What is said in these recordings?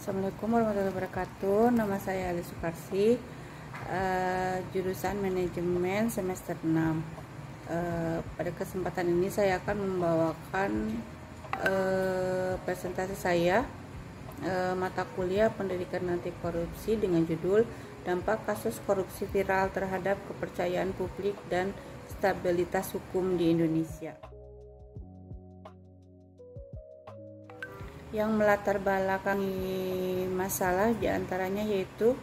Assalamualaikum warahmatullahi wabarakatuh. Nama saya Ali Sukarsi, jurusan manajemen semester 6. Pada kesempatan ini saya akan membawakan presentasi saya, mata kuliah pendidikan anti korupsi dengan judul dampak kasus korupsi viral terhadap kepercayaan publik dan stabilitas hukum di Indonesia. Yang melatar belakangi masalah diantaranya yaitu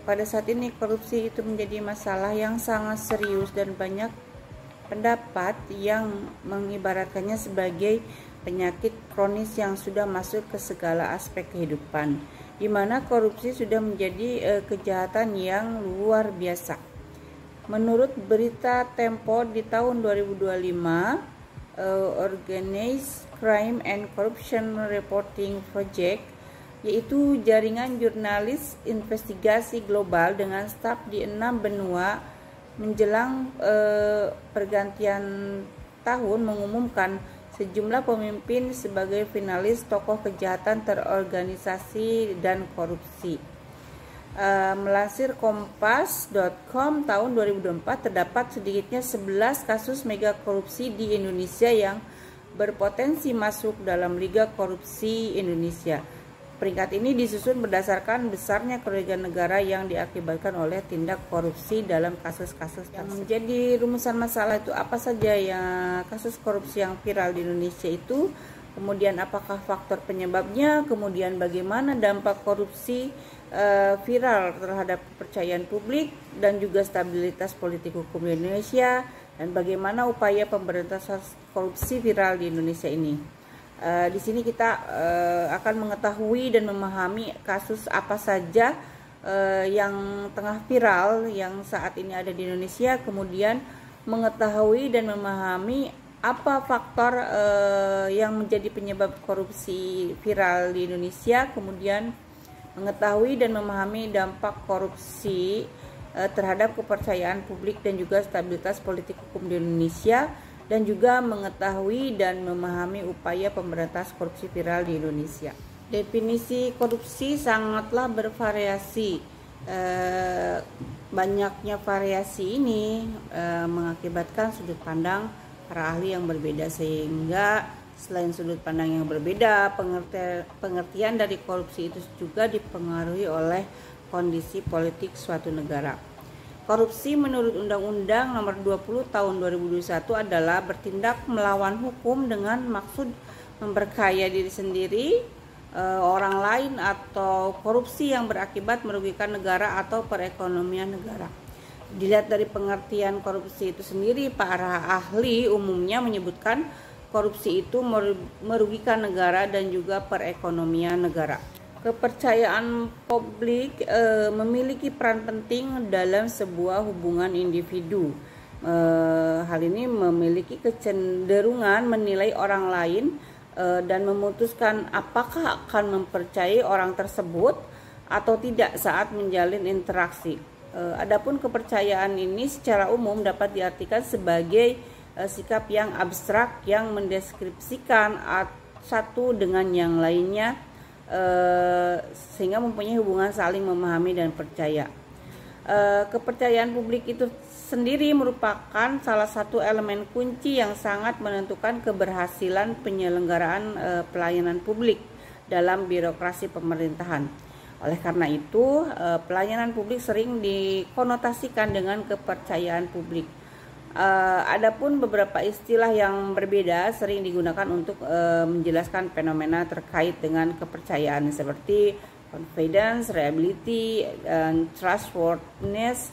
pada saat ini korupsi itu menjadi masalah yang sangat serius dan banyak pendapat yang mengibaratkannya sebagai penyakit kronis yang sudah masuk ke segala aspek kehidupan, di mana korupsi sudah menjadi kejahatan yang luar biasa. Menurut berita Tempo di tahun 2025, Organized Crime and Corruption Reporting Project, yaitu jaringan jurnalis investigasi global dengan staf di 6 benua menjelang pergantian tahun, mengumumkan sejumlah pemimpin sebagai finalis tokoh kejahatan terorganisasi dan korupsi. Melansir kompas.com tahun 2024, terdapat sedikitnya 11 kasus mega korupsi di Indonesia yang berpotensi masuk dalam Liga Korupsi Indonesia. Peringkat ini disusun berdasarkan besarnya kerugian negara yang diakibatkan oleh tindak korupsi dalam kasus-kasus yang menjadi rumusan masalah itu apa saja ya kasus korupsi yang viral di Indonesia itu, kemudian apakah faktor penyebabnya, kemudian bagaimana dampak korupsi viral terhadap kepercayaan publik dan juga stabilitas politik hukum di Indonesia, dan bagaimana upaya pemberantasan korupsi viral di Indonesia ini. Di sini kita akan mengetahui dan memahami kasus apa saja yang tengah viral yang saat ini ada di Indonesia, kemudian mengetahui dan memahami apa faktor yang menjadi penyebab korupsi viral di Indonesia, kemudian mengetahui dan memahami dampak korupsi terhadap kepercayaan publik dan juga stabilitas politik hukum di Indonesia, dan juga mengetahui dan memahami upaya pemberantasan korupsi viral di Indonesia. Definisi korupsi sangatlah bervariasi. Banyaknya variasi ini mengakibatkan sudut pandang para ahli yang berbeda, sehingga selain sudut pandang yang berbeda, pengertian dari korupsi itu juga dipengaruhi oleh kondisi politik suatu negara. Korupsi menurut Undang-Undang Nomor 20 Tahun 2021 adalah bertindak melawan hukum dengan maksud memperkaya diri sendiri, orang lain, atau korupsi yang berakibat merugikan negara atau perekonomian negara. Dilihat dari pengertian korupsi itu sendiri, para ahli umumnya menyebutkan korupsi itu merugikan negara dan juga perekonomian negara. Kepercayaan publik memiliki peran penting dalam sebuah hubungan individu. Hal ini memiliki kecenderungan menilai orang lain dan memutuskan apakah akan mempercayai orang tersebut atau tidak saat menjalin interaksi. Adapun kepercayaan ini secara umum dapat diartikan sebagai sikap yang abstrak yang mendeskripsikan satu dengan yang lainnya, sehingga mempunyai hubungan saling memahami dan percaya. Kepercayaan publik itu sendiri merupakan salah satu elemen kunci yang sangat menentukan keberhasilan penyelenggaraan pelayanan publik dalam birokrasi pemerintahan. Oleh karena itu, pelayanan publik sering dikonotasikan dengan kepercayaan publik. Adapun beberapa istilah yang berbeda sering digunakan untuk menjelaskan fenomena terkait dengan kepercayaan, seperti confidence, reliability, dan trustworthiness,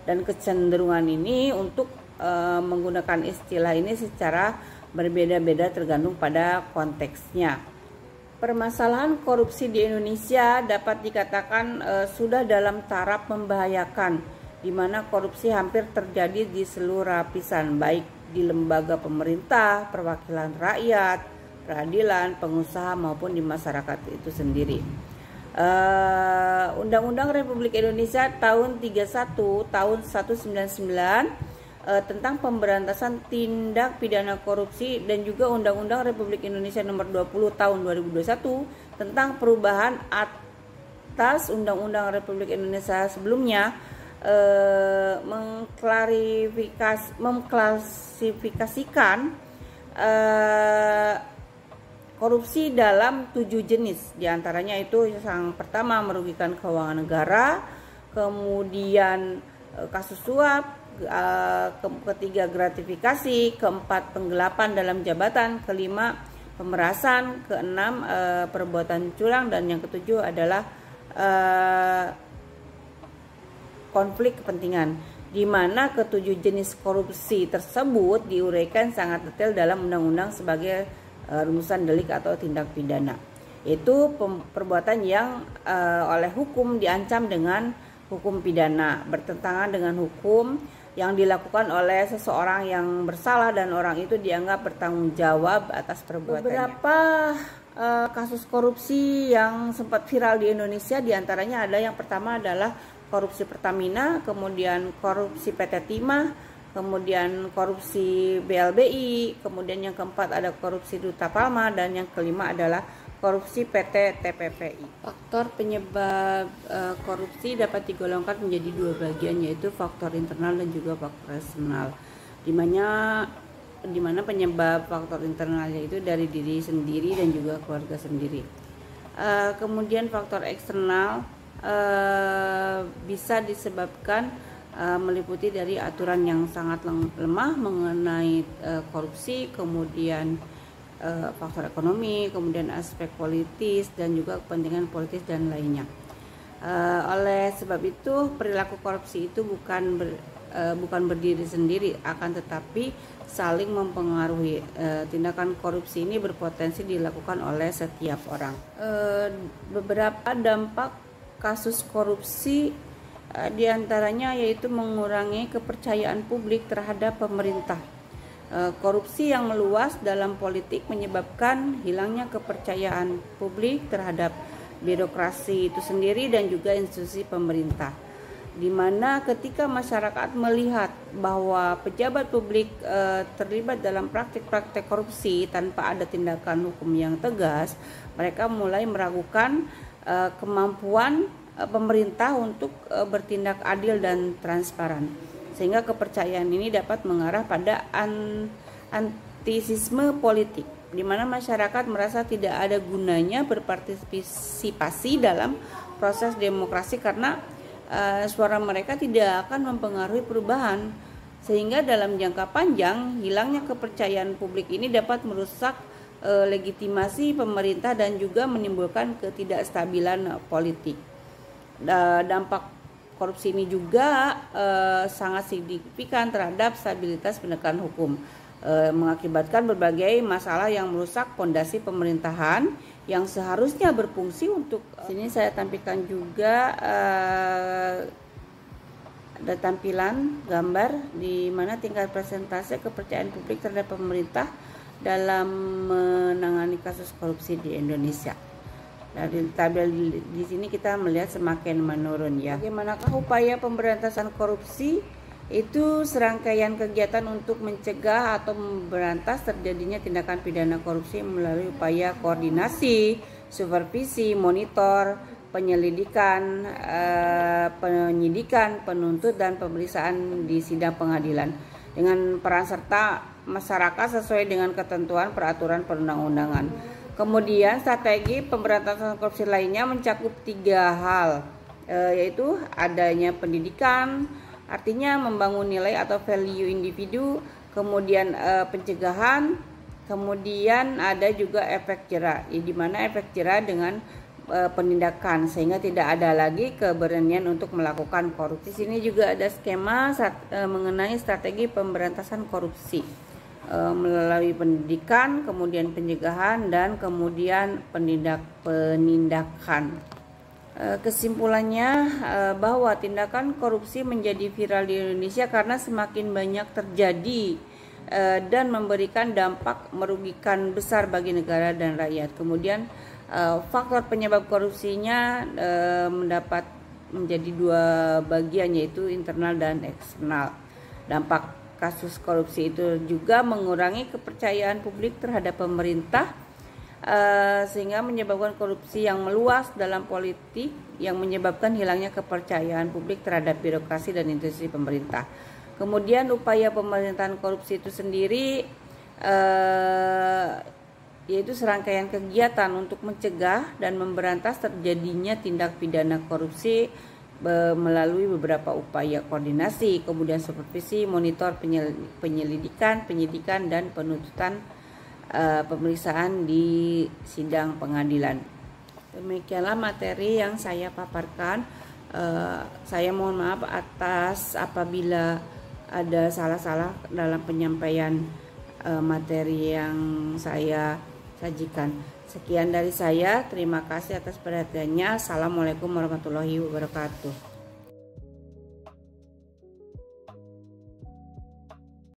dan kecenderungan ini untuk menggunakan istilah ini secara berbeda-beda tergantung pada konteksnya. Permasalahan korupsi di Indonesia dapat dikatakan sudah dalam taraf membahayakan, di mana korupsi hampir terjadi di seluruh lapisan, baik di lembaga pemerintah, perwakilan rakyat, peradilan, pengusaha, maupun di masyarakat itu sendiri. Undang-Undang Republik Indonesia tahun 31 tahun 1999 tentang pemberantasan tindak pidana korupsi dan juga Undang-Undang Republik Indonesia Nomor 20 Tahun 2021 tentang perubahan atas Undang-Undang Republik Indonesia sebelumnya, mengklasifikasikan korupsi dalam 7 jenis. Di antaranya itu yang pertama merugikan keuangan negara, kemudian kasus suap, ketiga gratifikasi, keempat penggelapan dalam jabatan, kelima pemerasan, keenam perbuatan curang, dan yang ketujuh adalah konflik kepentingan, di mana ketujuh jenis korupsi tersebut diuraikan sangat detail dalam undang-undang sebagai rumusan delik atau tindak pidana. Itu perbuatan yang oleh hukum diancam dengan hukum pidana, bertentangan dengan hukum yang dilakukan oleh seseorang yang bersalah dan orang itu dianggap bertanggung jawab atas perbuatannya. Beberapa kasus korupsi yang sempat viral di Indonesia diantaranya ada yang pertama adalah korupsi Pertamina, kemudian korupsi PT Timah, kemudian korupsi BLBI, kemudian yang keempat ada korupsi Duta Palma, dan yang kelima adalah korupsi PT TPPI. Faktor penyebab korupsi dapat digolongkan menjadi dua bagian, yaitu faktor internal dan juga faktor eksternal. Di mana penyebab faktor internalnya itu dari diri sendiri dan juga keluarga sendiri. Kemudian faktor eksternal bisa disebabkan meliputi dari aturan yang sangat lemah mengenai korupsi, kemudian faktor ekonomi, kemudian aspek politis dan juga kepentingan politis dan lainnya. Oleh sebab itu perilaku korupsi itu bukan berdiri sendiri, akan tetapi saling mempengaruhi. Tindakan korupsi ini berpotensi dilakukan oleh setiap orang. Beberapa dampak kasus korupsi diantaranya yaitu mengurangi kepercayaan publik terhadap pemerintah. Korupsi yang meluas dalam politik menyebabkan hilangnya kepercayaan publik terhadap birokrasi itu sendiri dan juga institusi pemerintah, di mana ketika masyarakat melihat bahwa pejabat publik terlibat dalam praktik-praktik korupsi tanpa ada tindakan hukum yang tegas, mereka mulai meragukan kemampuan pemerintah untuk bertindak adil dan transparan, sehingga kepercayaan ini dapat mengarah pada antisisme politik, di mana masyarakat merasa tidak ada gunanya berpartisipasi dalam proses demokrasi karena suara mereka tidak akan mempengaruhi perubahan, sehingga dalam jangka panjang hilangnya kepercayaan publik ini dapat merusak legitimasi pemerintah dan juga menimbulkan ketidakstabilan politik. Dampak korupsi ini juga sangat signifikan terhadap stabilitas penegakan hukum, mengakibatkan berbagai masalah yang merusak fondasi pemerintahan yang seharusnya berfungsi untuk sini saya tampilkan juga ada tampilan gambar di mana tingkat persentase kepercayaan publik terhadap pemerintah dalam menangani kasus korupsi di Indonesia. Dari tabel di sini kita melihat semakin menurun ya. Bagaimanakah upaya pemberantasan korupsi? Itu serangkaian kegiatan untuk mencegah atau memberantas terjadinya tindakan pidana korupsi melalui upaya koordinasi, supervisi, monitor, penyelidikan, penyidikan, penuntut, dan pemeriksaan di sidang pengadilan dengan peran serta masyarakat sesuai dengan ketentuan peraturan perundang-undangan. Kemudian strategi pemberantasan korupsi lainnya mencakup 3 hal, yaitu adanya pendidikan, artinya membangun nilai atau value individu, kemudian pencegahan, kemudian ada juga efek jera, di mana efek jera dengan penindakan sehingga tidak ada lagi keberanian untuk melakukan korupsi. Di sini juga ada skema mengenai strategi pemberantasan korupsi melalui pendidikan, kemudian pencegahan, dan kemudian penindakan. Kesimpulannya bahwa tindakan korupsi menjadi viral di Indonesia karena semakin banyak terjadi dan memberikan dampak merugikan besar bagi negara dan rakyat. Kemudian faktor penyebab korupsinya mendapat menjadi 2 bagian, yaitu internal dan eksternal. Dampak kasus korupsi itu juga mengurangi kepercayaan publik terhadap pemerintah, sehingga menyebabkan korupsi yang meluas dalam politik yang menyebabkan hilangnya kepercayaan publik terhadap birokrasi dan institusi pemerintah. Kemudian upaya pemerintahan korupsi itu sendiri yaitu serangkaian kegiatan untuk mencegah dan memberantas terjadinya tindak pidana korupsi melalui beberapa upaya koordinasi, kemudian supervisi, monitor penyelidikan, penyidikan, dan penuntutan pemeriksaan di sidang pengadilan. Demikianlah materi yang saya paparkan. Saya mohon maaf atas apabila ada salah-salah dalam penyampaian materi yang saya sajikan. Sekian dari saya, terima kasih atas perhatiannya. Assalamualaikum warahmatullahi wabarakatuh.